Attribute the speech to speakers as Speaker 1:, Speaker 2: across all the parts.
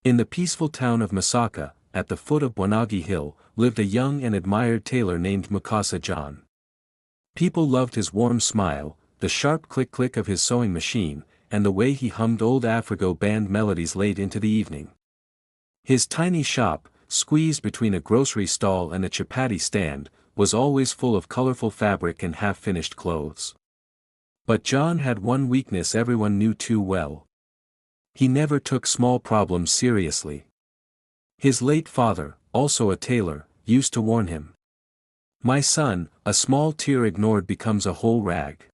Speaker 1: In the peaceful town of Masaka, at the foot of Bwanagi Hill, lived a young and admired tailor named Mukasa John. People loved his warm smile, the sharp click-click of his sewing machine, and the way he hummed old Afrigo band melodies late into the evening. His tiny shop, squeezed between a grocery stall and a chapati stand, was always full of colorful fabric and half-finished clothes. But John had one weakness everyone knew too well. He never took small problems seriously. His late father, also a tailor, used to warn him. "My son, a small tear ignored becomes a whole rag."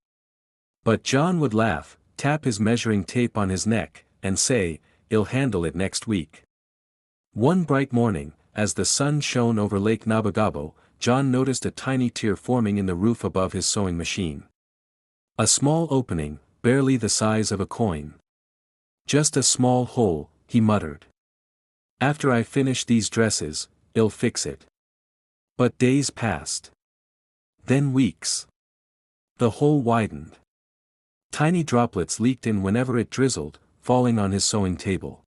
Speaker 1: But John would laugh, tap his measuring tape on his neck, and say, "I'll handle it next week." One bright morning, as the sun shone over Lake Nabagabo, John noticed a tiny tear forming in the roof above his sewing machine. A small opening, barely the size of a coin. "Just a small hole," he muttered. "After I finish these dresses, I'll fix it." But days passed. Then weeks. The hole widened. Tiny droplets leaked in whenever it drizzled, falling on his sewing table.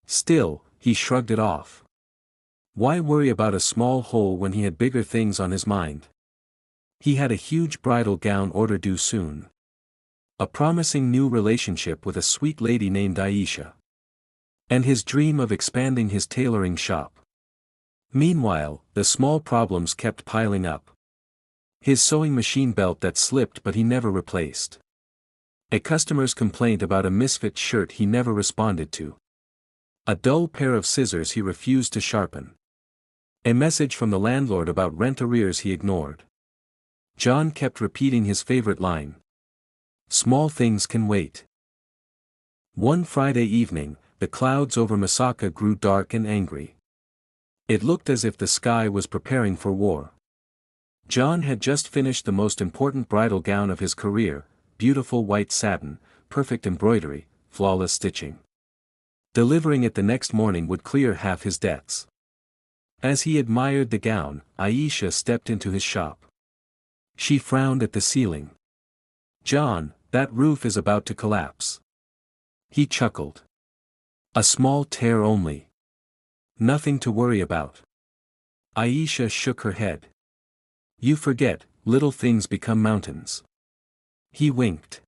Speaker 1: Still, he shrugged it off. Why worry about a small hole when he had bigger things on his mind? He had a huge bridal gown order due soon. A promising new relationship with a sweet lady named Aisha. And his dream of expanding his tailoring shop. Meanwhile, the small problems kept piling up. His sewing machine belt that slipped but he never replaced. A customer's complaint about a misfit shirt he never responded to. A dull pair of scissors he refused to sharpen. A message from the landlord about rent arrears he ignored. John kept repeating his favorite line. "Small things can wait." One Friday evening, the clouds over Masaka grew dark and angry. It looked as if the sky was preparing for war. John had just finished the most important bridal gown of his career, beautiful white satin, perfect embroidery, flawless stitching. Delivering it the next morning would clear half his debts. As he admired the gown, Aisha stepped into his shop. She frowned at the ceiling. "John, that roof is about to collapse." He chuckled. "A small tear only. Nothing to worry about." Aisha shook her head. "You forget, little things become mountains." He winked.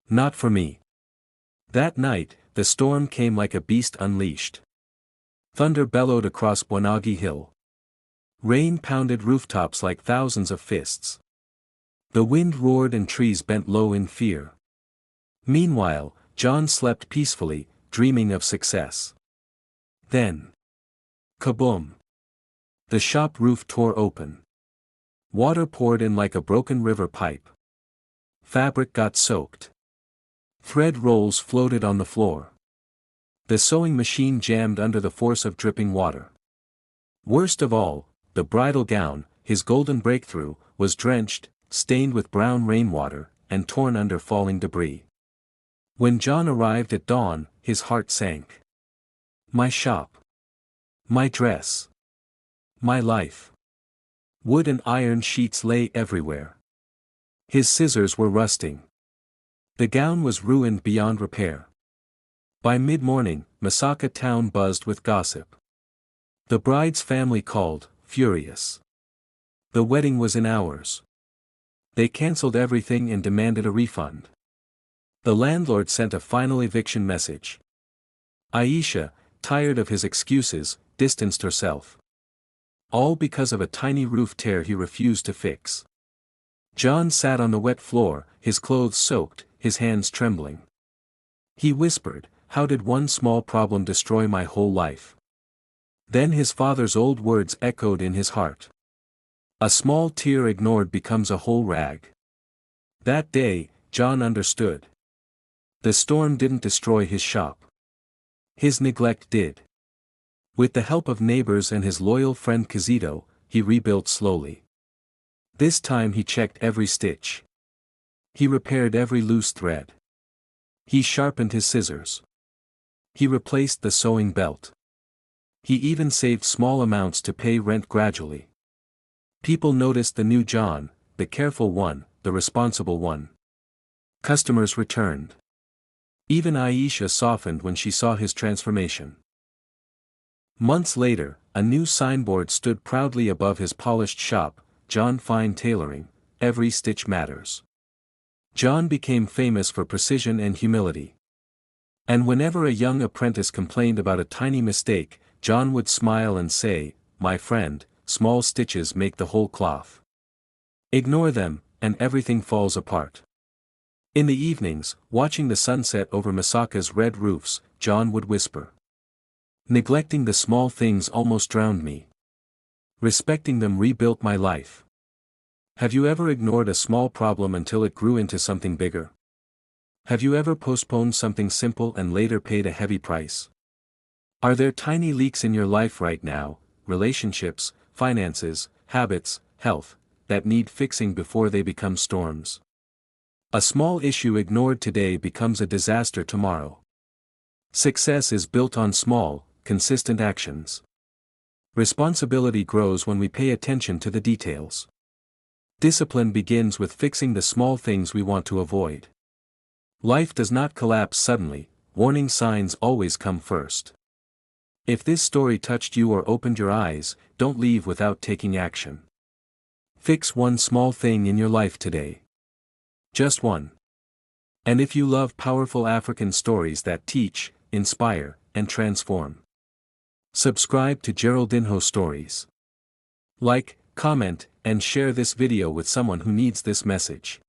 Speaker 1: "Not for me." That night, the storm came like a beast unleashed. Thunder bellowed across Bwanagi Hill. Rain pounded rooftops like thousands of fists. The wind roared and trees bent low in fear. Meanwhile, John slept peacefully, dreaming of success. Then, kaboom! The shop roof tore open. Water poured in like a broken river pipe. Fabric got soaked. Thread rolls floated on the floor. The sewing machine jammed under the force of dripping water. Worst of all, the bridal gown, his golden breakthrough, was drenched, stained with brown rainwater, and torn under falling debris. When John arrived at dawn, his heart sank. My shop. My dress. My life. Wood and iron sheets lay everywhere. His scissors were rusting. The gown was ruined beyond repair. By mid-morning, Masaka town buzzed with gossip. The bride's family called, furious. The wedding was in hours. They cancelled everything and demanded a refund. The landlord sent a final eviction message. Aisha, tired of his excuses, distanced herself. All because of a tiny roof tear he refused to fix. John sat on the wet floor, his clothes soaked, his hands trembling. He whispered, "How did one small problem destroy my whole life?" Then his father's old words echoed in his heart. "A small tear ignored becomes a whole rag." That day, John understood. The storm didn't destroy his shop. His neglect did. With the help of neighbors and his loyal friend Kizito, he rebuilt slowly. This time he checked every stitch. He repaired every loose thread. He sharpened his scissors. He replaced the sewing belt. He even saved small amounts to pay rent gradually. People noticed the new John, the careful one, the responsible one. Customers returned. Even Aisha softened when she saw his transformation. Months later, a new signboard stood proudly above his polished shop, John Fine Tailoring, every stitch matters. John became famous for precision and humility. And whenever a young apprentice complained about a tiny mistake, John would smile and say, "My friend, small stitches make the whole cloth. Ignore them, and everything falls apart." In the evenings, watching the sunset over Masaka's red roofs, John would whisper, "Neglecting the small things almost drowned me. Respecting them rebuilt my life." Have you ever ignored a small problem until it grew into something bigger? Have you ever postponed something simple and later paid a heavy price? Are there tiny leaks in your life right now, relationships, finances, habits, health, that need fixing before they become storms? A small issue ignored today becomes a disaster tomorrow. Success is built on small, consistent actions. Responsibility grows when we pay attention to the details. Discipline begins with fixing the small things we want to avoid. Life does not collapse suddenly, warning signs always come first. If this story touched you or opened your eyes, don't leave without taking action. Fix one small thing in your life today. Just one. And if you love powerful African stories that teach, inspire, and transform, subscribe to Geraldinho Stories. Like, comment, and share this video with someone who needs this message.